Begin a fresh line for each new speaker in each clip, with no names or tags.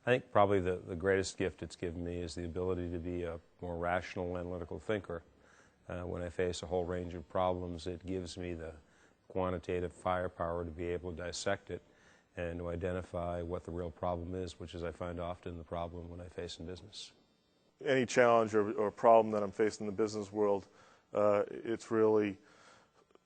I think probably the greatest gift it's given me is the ability to be a more rational, analytical thinker. When I face a whole range of problems, it gives me the quantitative firepower to be able to dissect it and to identify what the real problem is, which is, I find, often the problem when I face in business.
Any challenge or problem that I'm facing in the business world, it's really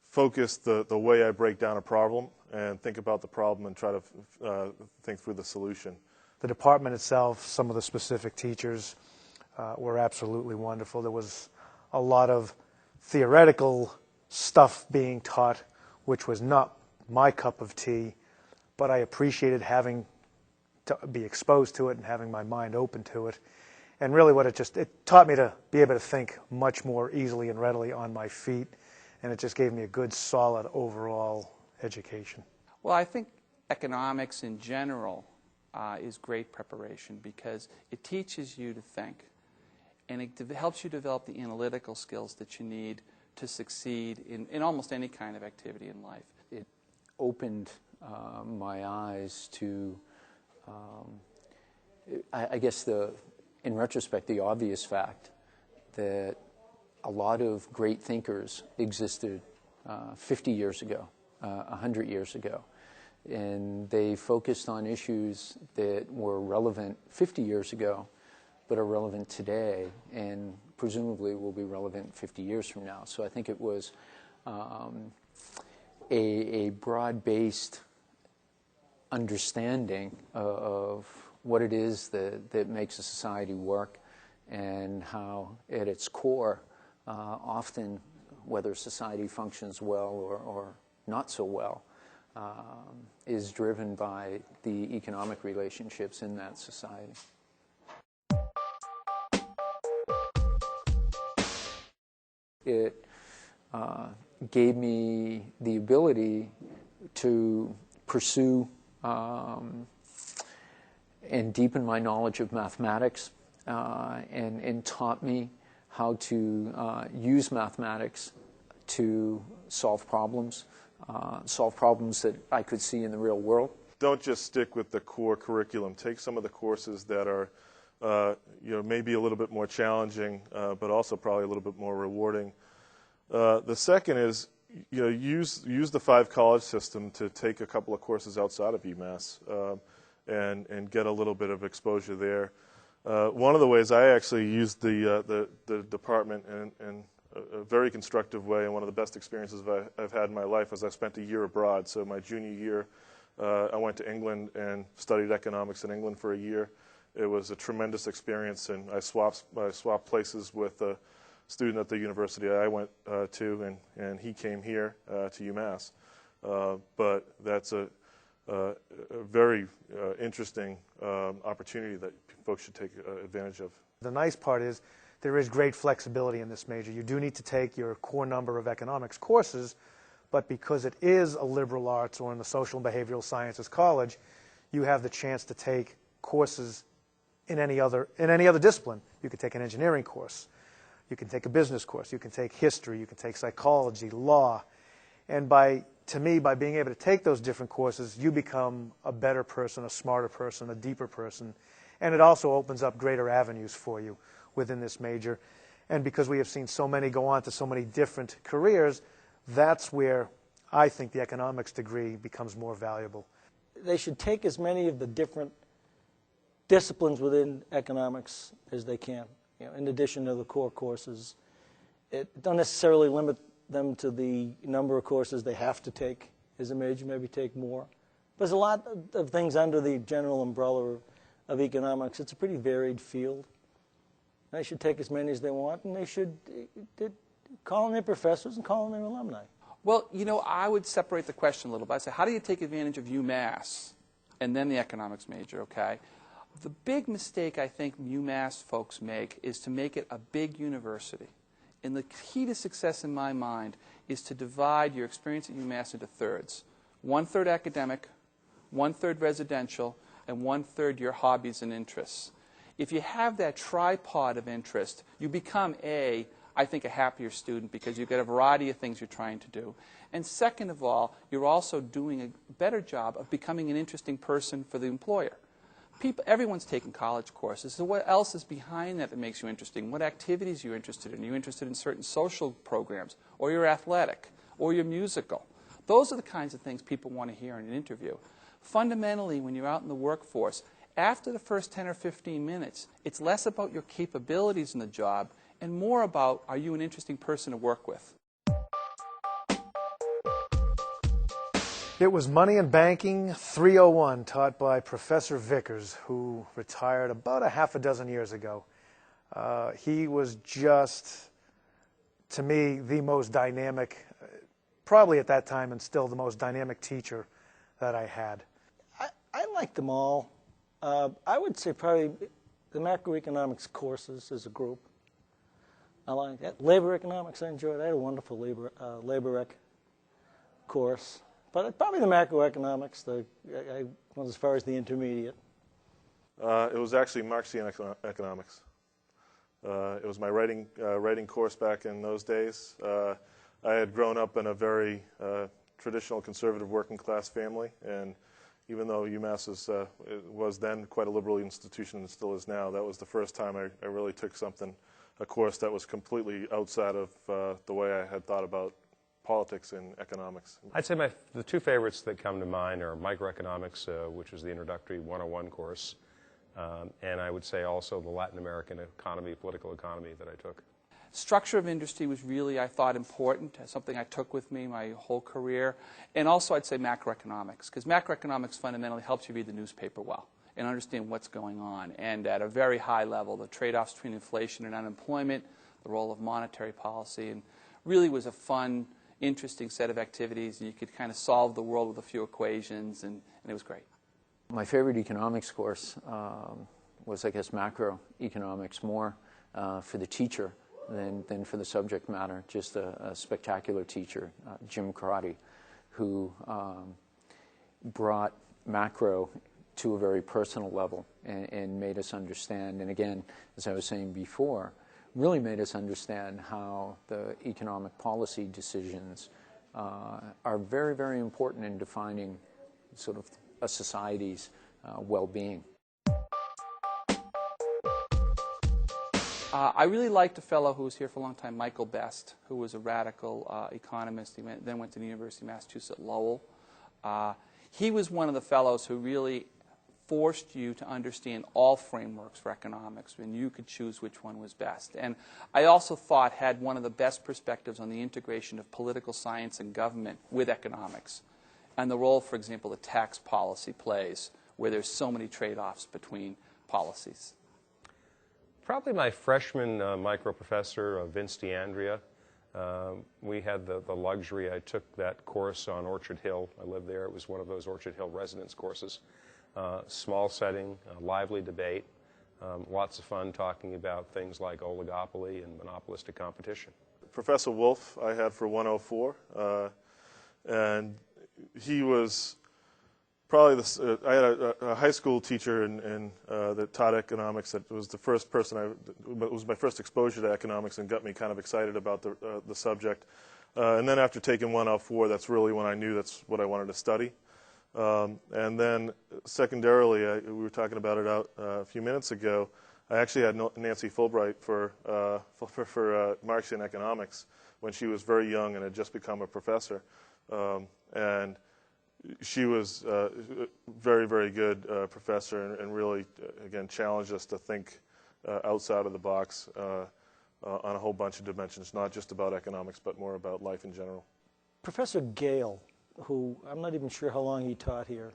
focused the way I break down a problem and think about the problem and try to think through the solution.
The department itself, some of the specific teachers were absolutely wonderful. There was a lot of theoretical stuff being taught, which was not my cup of tea, but I appreciated having to be exposed to it and having my mind open to it. And really what it taught me to be able to think much more easily and readily on my feet, and it just gave me a good, solid overall education.
Well, I think economics in general is great preparation because it teaches you to think, and it helps you develop the analytical skills that you need to succeed in almost any kind of activity in life.
It opened my eyes to, I guess, in retrospect, the obvious fact that a lot of great thinkers existed 50 years ago, 100 years ago. And they focused on issues that were relevant 50 years ago, but are relevant today, and presumably will be relevant 50 years from now. So I think it was a broad-based understanding of what it is that makes a society work, and how at its core, often whether society functions well or not so well, is driven by the economic relationships in that society. It gave me the ability to pursue and deepen my knowledge of mathematics, and taught me how to use mathematics to solve problems that I could see in the real world.
Don't just stick with the core curriculum. Take some of the courses that are maybe a little bit more challenging, but also probably a little bit more rewarding. The second is use the 5-college system to take a couple of courses outside of UMass and get a little bit of exposure there. One of the ways I actually used the department in a very constructive way, and one of the best experiences I've had in my life, is I spent a year abroad. So my junior year, I went to England and studied economics in England for a year. It was a tremendous experience, and I swapped places with a student at the university I went to, and he came here to UMass. But that's a very interesting opportunity that folks should take advantage of.
The nice part is there is great flexibility in this major. You do need to take your core number of economics courses, but because it is a liberal arts or in the social and behavioral sciences college, you have the chance to take courses in any other discipline. You could take an engineering course, you can take a business course, you can take history, you can take psychology, law, and to me, by being able to take those different courses, you become a better person, a smarter person, a deeper person, and it also opens up greater avenues for you within this major. And because we have seen so many go on to so many different careers, that's where I think the economics degree becomes more valuable.
They should take as many of the different disciplines within economics as they can, in addition to the core courses. It don't necessarily limit them to the number of courses they have to take as a major, maybe take more. There's a lot of things under the general umbrella of economics. It's a pretty varied field. They should take as many as they want, and they should call in their professors and call in their alumni.
Well, I would separate the question a little bit. I say, how do you take advantage of UMass and then the economics major, okay? The big mistake I think UMass folks make is to make it a big university. And the key to success in my mind is to divide your experience at UMass into thirds. 1/3 academic, 1/3 residential, and 1/3 your hobbies and interests. If you have that tripod of interest, you become I think, a happier student because you've got a variety of things you're trying to do. And second of all, you're also doing a better job of becoming an interesting person for the employer. everyone's taking college courses, so what else is behind that makes you interesting? What activities you're interested in? Are you interested in certain social programs, or you're athletic, or you're musical? Those are the kinds of things people want to hear in an interview. Fundamentally, when you're out in the workforce, after the first 10 or 15 minutes, it's less about your capabilities in the job and more about, are you an interesting person to work with?
It was Money and Banking 301, taught by Professor Vickers, who retired about a half a dozen years ago. He was just, to me, the most dynamic, probably at that time and still the most dynamic teacher that I had.
I liked them all. I would say probably the macroeconomics courses as a group. I like that. Labor economics I enjoyed. I had a wonderful labor ec course. But probably the macroeconomics, I went as far as the intermediate.
It was actually Marxian economics. It was my writing course back in those days. I had grown up in a very traditional conservative working class family, and even though UMass was then quite a liberal institution and still is now, that was the first time I really took a course that was completely outside of the way I had thought about politics and economics.
I'd say the two favorites that come to mind are Microeconomics, which is the introductory 101 course, and I would say also the Latin American economy, political economy that I took.
Structure of industry was really, I thought, important, something I took with me my whole career. And also I'd say macroeconomics, because macroeconomics fundamentally helps you read the newspaper well and understand what's going on. And at a very high level, the trade-offs between inflation and unemployment, the role of monetary policy, and really was a fun, interesting set of activities. And you could kind of solve the world with a few equations, and it was great.
My favorite economics course was, I guess, macroeconomics, more for the teacher than for the subject matter. Just a spectacular teacher, Jim Karate, who brought macro to a very personal level and made us understand, and again, as I was saying before, really made us understand how the economic policy decisions are very, very important in defining sort of a society's well-being.
I really liked a fellow who was here for a long time, Michael Best, who was a radical economist. He then went to the University of Massachusetts Lowell. He was one of the fellows who really forced you to understand all frameworks for economics, and you could choose which one was best. And I also thought had one of the best perspectives on the integration of political science and government with economics, and the role, for example, that tax policy plays, where there's so many trade-offs between policies.
Probably my freshman micro professor, Vince DeAndrea. We had the luxury, I took that course on Orchard Hill. I lived there. It was one of those Orchard Hill residence courses. Small setting, lively debate, lots of fun talking about things like oligopoly and monopolistic competition.
Professor Wolf I had for 104, and he was probably I had a high school teacher that taught economics. That was the first person it was my first exposure to economics and got me kind of excited about the subject. And then after taking 104, that's really when I knew that's what I wanted to study. And then secondarily, we were talking about it out a few minutes ago, I actually had Nancy Fulbright for Marxian economics when she was very young and had just become a professor. And she was a very, very good professor and really, again, challenged us to think outside of the box on a whole bunch of dimensions, not just about economics, but more about life in general.
Professor Gale, who I'm not even sure how long he taught here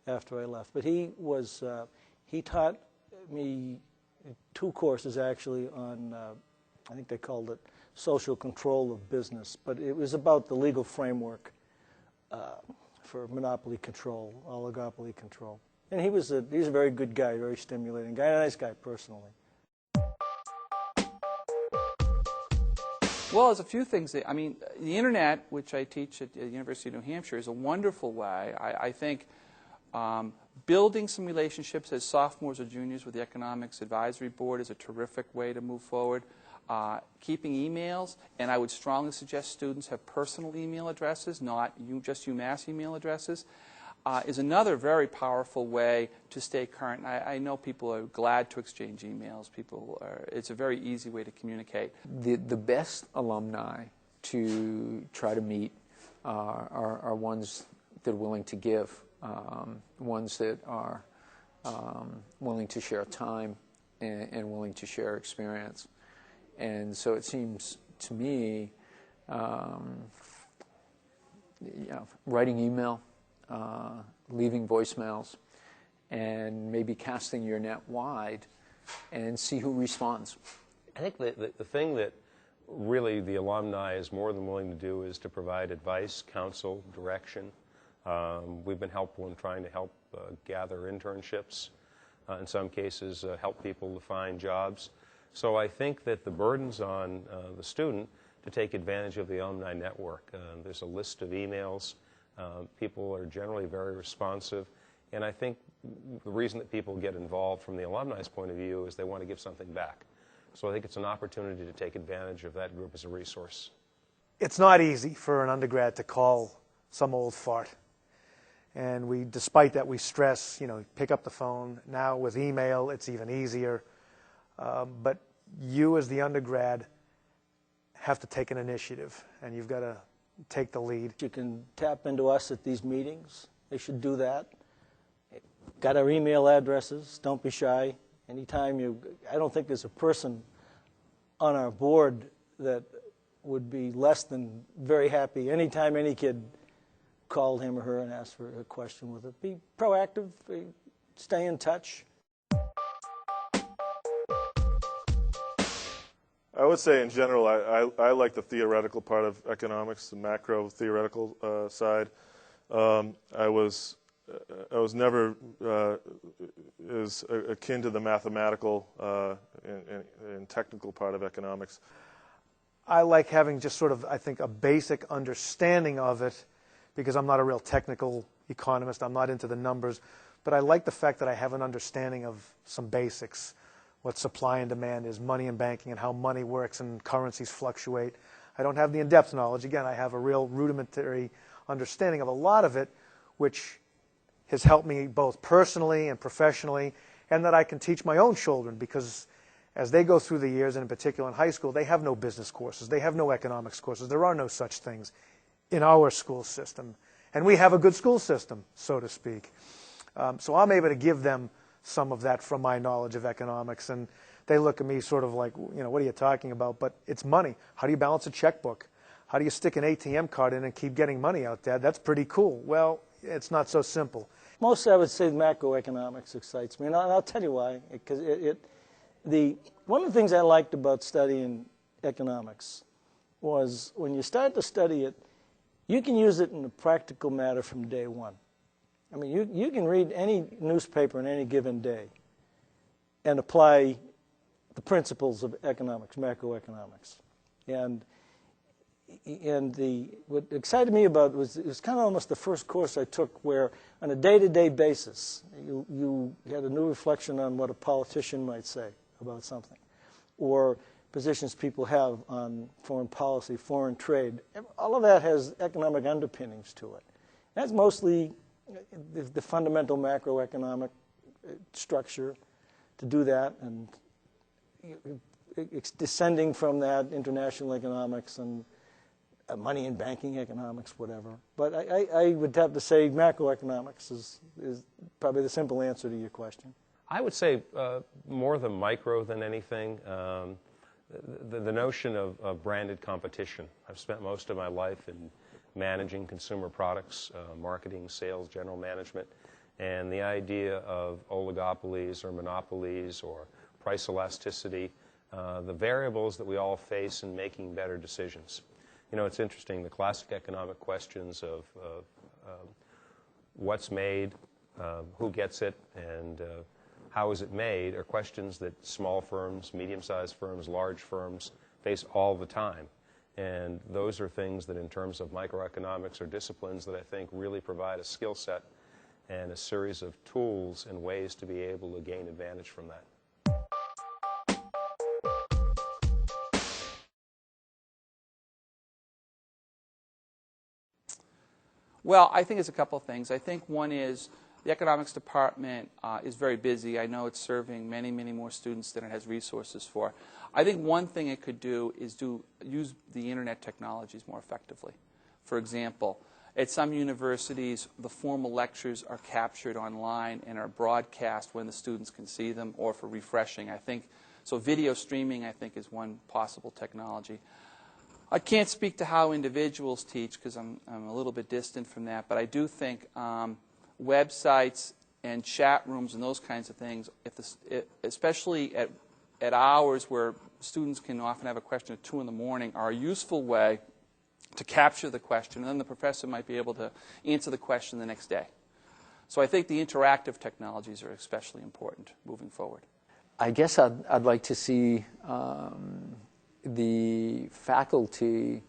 after I left, but he taught me 2 courses actually on, I think they called it social control of business, but it was about the legal framework for monopoly control, oligopoly control. And he was a very good guy, very stimulating guy, a nice guy personally.
Well, there's a few things. I mean, the internet, which I teach at the University of New Hampshire, is a wonderful way. I think building some relationships as sophomores or juniors with the Economics Advisory Board is a terrific way to move forward. Keeping emails, and I would strongly suggest students have personal email addresses, not just UMass email addresses. is another very powerful way to stay current. I know people are glad to exchange emails. It's a very easy way to communicate.
The best alumni to try to meet are ones that are willing to give, ones that are willing to share time and willing to share experience. And so it seems to me, writing email, leaving voicemails, and maybe casting your net wide and see who responds.
I think the thing that really the alumni is more than willing to do is to provide advice, counsel, direction. We've been helpful in trying to help gather internships, in some cases help people to find jobs. So I think that the burden's on the student to take advantage of the alumni network. There's a list of emails. People are generally very responsive. And I think the reason that people get involved from the alumni's point of view is they want to give something back. So I think it's an opportunity to take advantage of that group as a resource.
It's not easy for an undergrad to call some old fart. And despite that, we stress, pick up the phone. Now with email, it's even easier. But you as the undergrad have to take an initiative, and you've got to take the lead.
You can tap into us at these meetings. They should do that. Got our email addresses. Don't be shy. Anytime I don't think there's a person on our board that would be less than very happy anytime any kid called him or her and asked for a question with it. Be proactive. Stay in touch.
I would say in general, I like the theoretical part of economics, the macro theoretical side. I was never as akin to the mathematical and technical part of economics.
I like having just sort of, I think, a basic understanding of it, because I'm not a real technical economist. I'm not into the numbers. But I like the fact that I have an understanding of some basics, what supply and demand is, money and banking, and how money works and currencies fluctuate. I don't have the in-depth knowledge. Again, I have a real rudimentary understanding of a lot of it, which has helped me both personally and professionally, and that I can teach my own children, because as they go through the years, and in particular in high school, they have no business courses. They have no economics courses. There are no such things in our school system. And we have a good school system, so to speak. So I'm able to give them some of that from my knowledge of economics. And they look at me sort of like, what are you talking about? But it's money. How do you balance a checkbook? How do you stick an ATM card in and keep getting money out there? That's pretty cool. Well, it's not so simple.
Mostly I would say macroeconomics excites me. And I'll tell you why. Because one of the things I liked about studying economics was when you start to study it, you can use it in a practical matter from day one. I mean, you can read any newspaper in any given day and apply the principles of economics, macroeconomics. And what excited me about it was kind of almost the first course I took where on a day-to-day basis you had a new reflection on what a politician might say about something, or positions people have on foreign policy, foreign trade. All of that has economic underpinnings to it. That's mostly the fundamental macroeconomic structure to do that, and it's descending from that international economics and money and banking economics, whatever. But I would have to say macroeconomics is probably the simple answer to your question.
I would say more the micro than anything. The notion of branded competition. I've spent most of my life in managing consumer products, marketing, sales, general management, and the idea of oligopolies or monopolies or price elasticity, the variables that we all face in making better decisions. It's interesting, the classic economic questions of what's made, who gets it, and how is it made are questions that small firms, medium-sized firms, large firms face all the time. And those are things that in terms of microeconomics are disciplines that I think really provide a skill set and a series of tools and ways to be able to gain advantage from that.
Well, I think it's a couple of things. I think one is the economics department is very busy. I know it's serving many, many more students than it has resources for. I think one thing it could do is use the internet technologies more effectively. For example, at some universities, the formal lectures are captured online and are broadcast when the students can see them, or for refreshing. I think so. Video streaming, I think, is one possible technology. I can't speak to how individuals teach because I'm a little bit distant from that, but I do think websites and chat rooms and those kinds of things, especially at hours where students can often have a question at 2 in the morning, are a useful way to capture the question, and then the professor might be able to answer the question the next day. So I think the interactive technologies are especially important moving forward.
I guess I'd like to see the faculty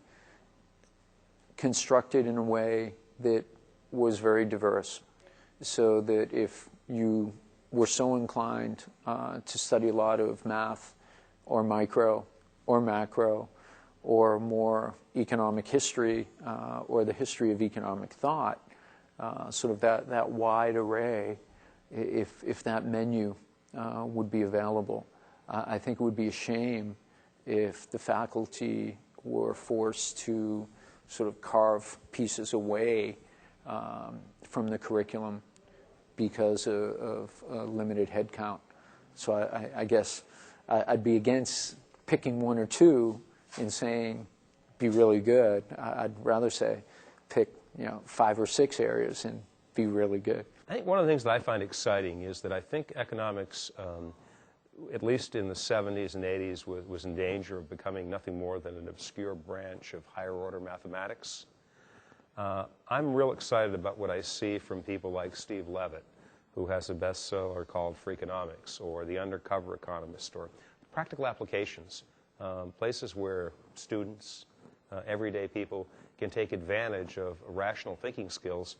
constructed in a way that was very diverse, so that if you were so inclined to study a lot of math or micro or macro or more economic history or the history of economic thought, sort of that wide array, if that menu would be available. I think it would be a shame if the faculty were forced to sort of carve pieces away from the curriculum because of a limited headcount. So I guess I'd be against picking one or two and saying, be really good. I'd rather say pick 5 or 6 areas and be really good.
I think one of the things that I find exciting is that I think economics, at least in the 70s and 80s, was in danger of becoming nothing more than an obscure branch of higher order mathematics. I'm real excited about what I see from people like Steve Levitt, who has a bestseller called Freakonomics, or The Undercover Economist, or Practical Applications, places where students, everyday people, can take advantage of rational thinking skills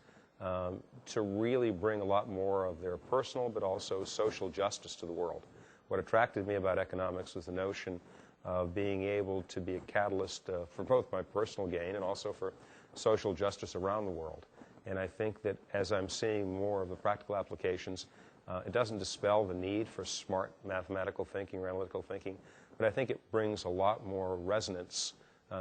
to really bring a lot more of their personal but also social justice to the world. What attracted me about economics was the notion of being able to be a catalyst for both my personal gain and also for social justice around the world. And I think that as I'm seeing more of the practical applications, it doesn't dispel the need for smart mathematical thinking or analytical thinking, but I think it brings a lot more resonance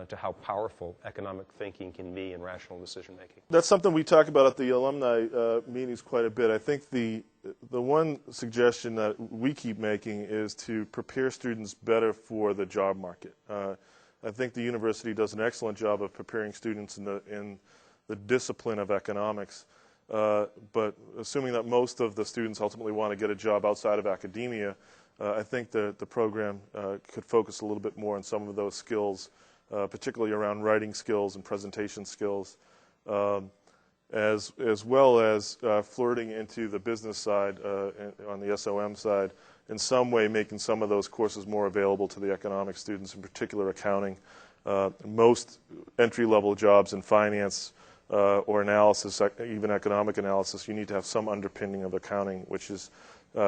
to how powerful economic thinking can be in rational decision-making.
That's something we talk about at the alumni meetings quite a bit. I think the one suggestion that we keep making is to prepare students better for the job market. I think the university does an excellent job of preparing students in the discipline of economics, but assuming that most of the students ultimately want to get a job outside of academia, I think the program could focus a little bit more on some of those skills, particularly around writing skills and presentation skills, as well as flirting into the business side on the SOM side, in some way making some of those courses more available to the economic students, in particular accounting. Most entry-level jobs in finance or analysis, even economic analysis, you need to have some underpinning of accounting, which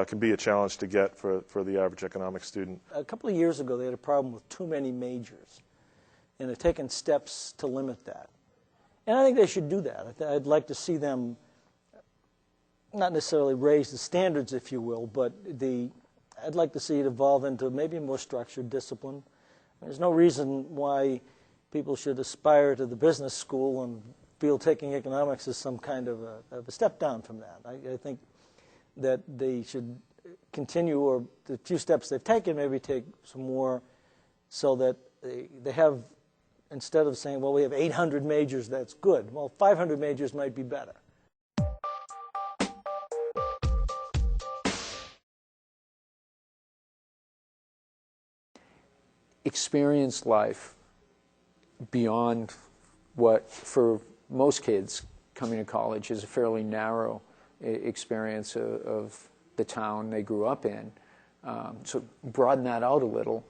can be a challenge to get for the average economic student.
A couple of years ago, they had a problem with too many majors, and they've taken steps to limit that. And I think they should do that. I'd like to see them not necessarily raise the standards, if you will, but I'd like to see it evolve into maybe a more structured discipline. There's no reason why people should aspire to the business school and feel taking economics is some kind of a step down from that. I think that they should continue, or the few steps they've taken, maybe take some more, so that they have, instead of saying, well, we have 800 majors, that's good. Well, 500 majors might be better.
Experience life beyond what, for most kids coming to college, is a fairly narrow experience of the town they grew up in. So broaden that out a little.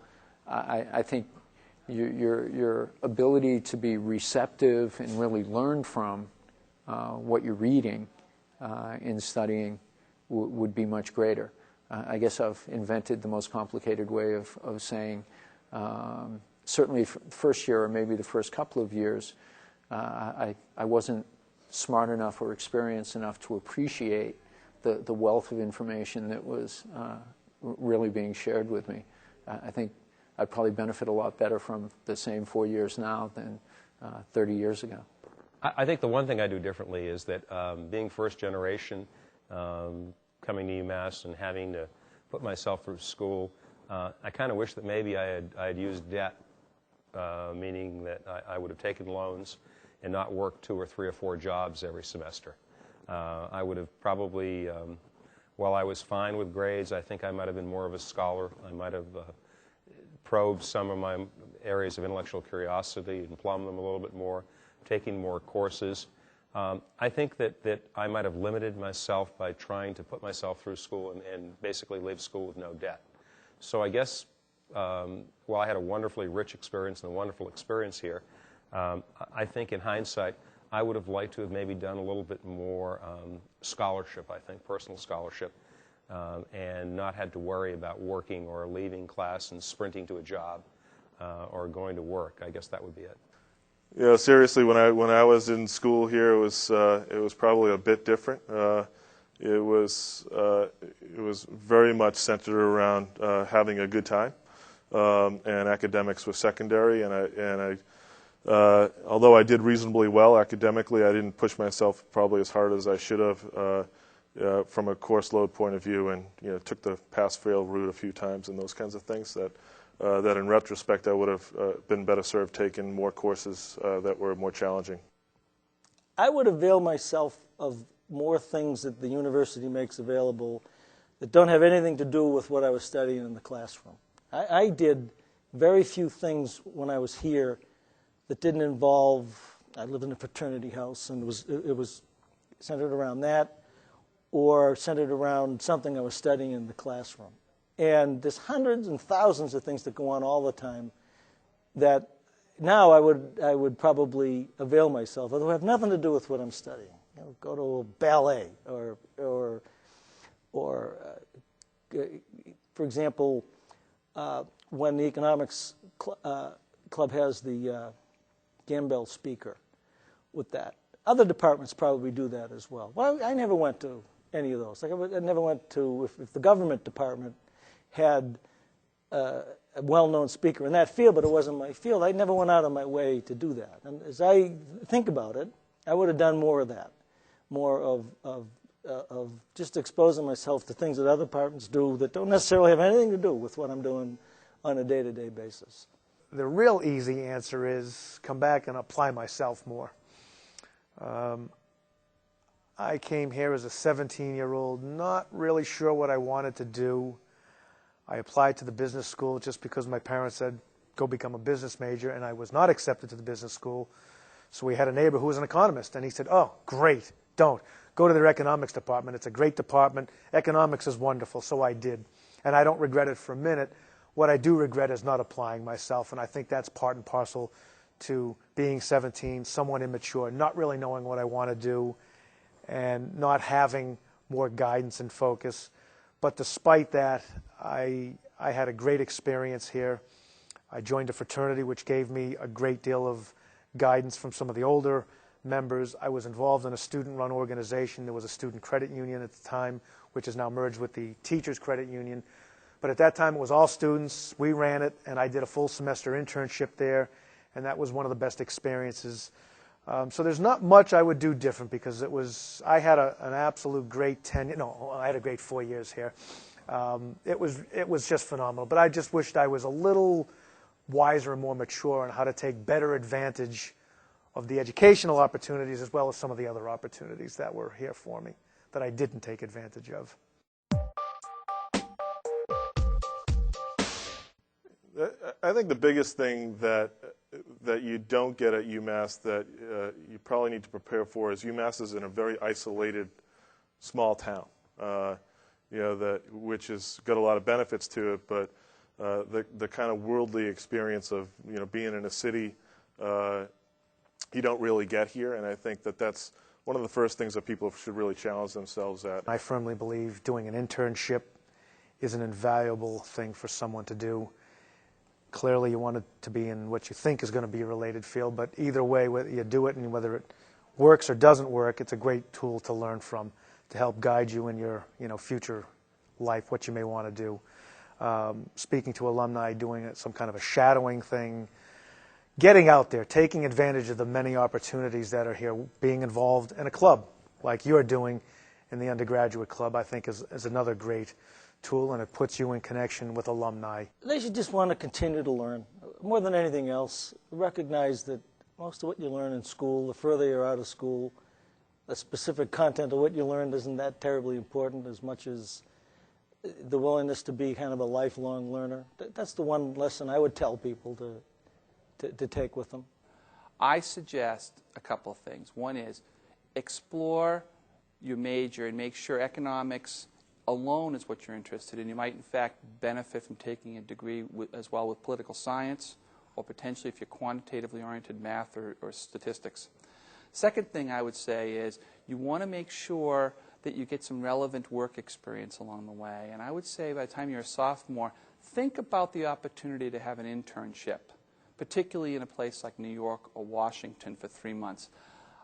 I think your ability to be receptive and really learn from what you're reading in studying would be much greater. I guess I've invented the most complicated way of saying, certainly for the first year or maybe the first couple of years, I wasn't smart enough or experienced enough to appreciate the wealth of information that was really being shared with me. I think I'd probably benefit a lot better from the same 4 years now than 30 years ago.
I think the one thing I do differently is that being first generation, coming to UMass and having to put myself through school, I kind of wish that maybe I had used debt, meaning that I would have taken loans and not worked 2 or 3 or 4 jobs every semester. I would have probably, while I was fine with grades, I think I might have been more of a scholar. I might have probed some of my areas of intellectual curiosity and plumbed them a little bit more, taking more courses. I think that I might have limited myself by trying to put myself through school and basically leave school with no debt. So I guess while I had a wonderfully rich experience and a wonderful experience here, I think in hindsight I would have liked to have maybe done a little bit more scholarship, I think, personal scholarship, and not had to worry about working or leaving class and sprinting to a job or going to work. I guess that would be it.
Yeah, seriously, when I was in school here, it was probably a bit different. It was very much centered around having a good time, and academics was secondary. And although I did reasonably well academically, I didn't push myself probably as hard as I should have from a course load point of view, and took the pass-fail route a few times and those kinds of things that in retrospect I would have been better served taking more courses that were more challenging.
I would avail myself of more things that the university makes available that don't have anything to do with what I was studying in the classroom. I did very few things when I was here that didn't involve, I lived in a fraternity house, and it was centered around that or centered around something I was studying in the classroom. And there's hundreds and thousands of things that go on all the time that now I would probably avail myself, although have nothing to do with what I'm studying. Go to ballet or for example, when the economics club has the Gambell speaker with that. Other departments probably do that as well. Well, I never went to any of those. Like I never went to, if the government department had a well-known speaker in that field, but it wasn't my field, I never went out of my way to do that. And as I think about it, I would have done more of that, more of just exposing myself to things that other departments do that don't necessarily have anything to do with what I'm doing on a day-to-day basis.
The real easy answer is come back and apply myself more. I came here as a 17-year-old, not really sure what I wanted to do. I applied to the business school just because my parents said, go become a business major, and I was not accepted to the business school. So we had a neighbor who was an economist, and he said, oh, great, don't. Go to their economics department. It's a great department. Economics is wonderful, so I did. And I don't regret it for a minute. What I do regret is not applying myself, and I think that's part and parcel to being 17, somewhat immature, not really knowing what I want to do, and not having more guidance and focus. But despite that, I had a great experience here. I joined a fraternity, which gave me a great deal of guidance from some of the older members. I was involved in a student-run organization. There was a student credit union at the time, which is now merged with the teachers' credit union. But at that time, it was all students. We ran it, and I did a full semester internship there, and that was one of the best experiences. So there's not much I would do different because I had an absolute great tenure. No, I had a great 4 years here. It was just phenomenal. But I just wished I was a little wiser and more mature on how to take better advantage of the educational opportunities as well as some of the other opportunities that were here for me that I didn't take advantage of.
I think the biggest thing that you don't get at UMass that you probably need to prepare for is UMass is in a very isolated, small town, which has got a lot of benefits to it, but the kind of worldly experience of being in a city you don't really get here, and I think that's one of the first things that people should really challenge themselves at.
I firmly believe doing an internship is an invaluable thing for someone to do. Clearly, you want it to be in what you think is going to be a related field, but either way, whether you do it and whether it works or doesn't work, it's a great tool to learn from to help guide you in your future life, what you may want to do. Speaking to alumni, doing some kind of a shadowing thing, getting out there, taking advantage of the many opportunities that are here, being involved in a club like you're doing in the undergraduate club, I think is another great tool, and it puts you in connection with alumni.
They should just want to continue to learn. More than anything else, recognize that most of what you learn in school, the further you're out of school, the specific content of what you learned isn't that terribly important as much as the willingness to be kind of a lifelong learner. That's the one lesson I would tell people to take with them.
I suggest a couple of things. One is explore your major and make sure economics alone is what you're interested in. You might, in fact, benefit from taking a degree as well with political science, or potentially if you're quantitatively oriented, math or statistics. Second thing I would say is you want to make sure that you get some relevant work experience along the way. And I would say by the time you're a sophomore, think about the opportunity to have an internship, particularly in a place like New York or Washington for 3 months.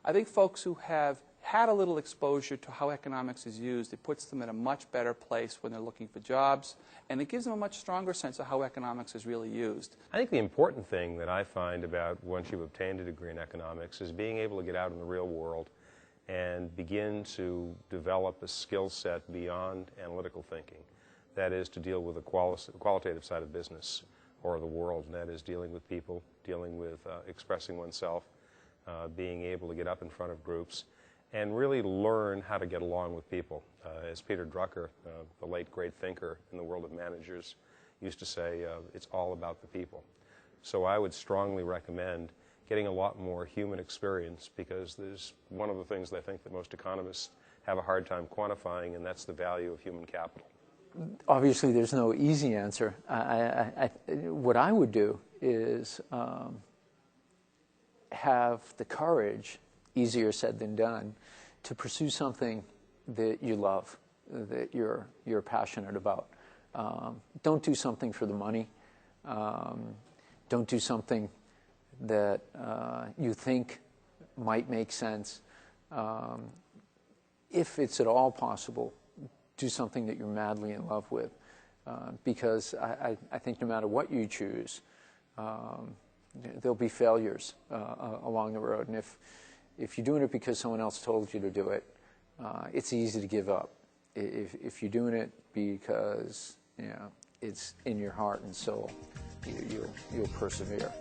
I think folks who have had a little exposure to how economics is used, it puts them in a much better place when they're looking for jobs, and it gives them a much stronger sense of how economics is really used.
I think the important thing that I find about once you've obtained a degree in economics is being able to get out in the real world and begin to develop a skill set beyond analytical thinking. That is to deal with the qualitative side of business or the world, and that is dealing with people, dealing with expressing oneself, being able to get up in front of groups, and really learn how to get along with people. As Peter Drucker, the late great thinker in the world of managers, used to say, it's all about the people. So I would strongly recommend getting a lot more human experience, because there's one of the things that I think that most economists have a hard time quantifying, and that's the value of human capital.
Obviously, there's no easy answer. What I would do is have the courage, easier said than done, to pursue something that you love, that you're passionate about. Don't do something for the money. Don't do something that you think might make sense. If it's at all possible, do something that you're madly in love with, because I think no matter what you choose, there'll be failures along the road. And if you're doing it because someone else told you to do it, it's easy to give up. If you're doing it because it's in your heart and soul, you'll persevere.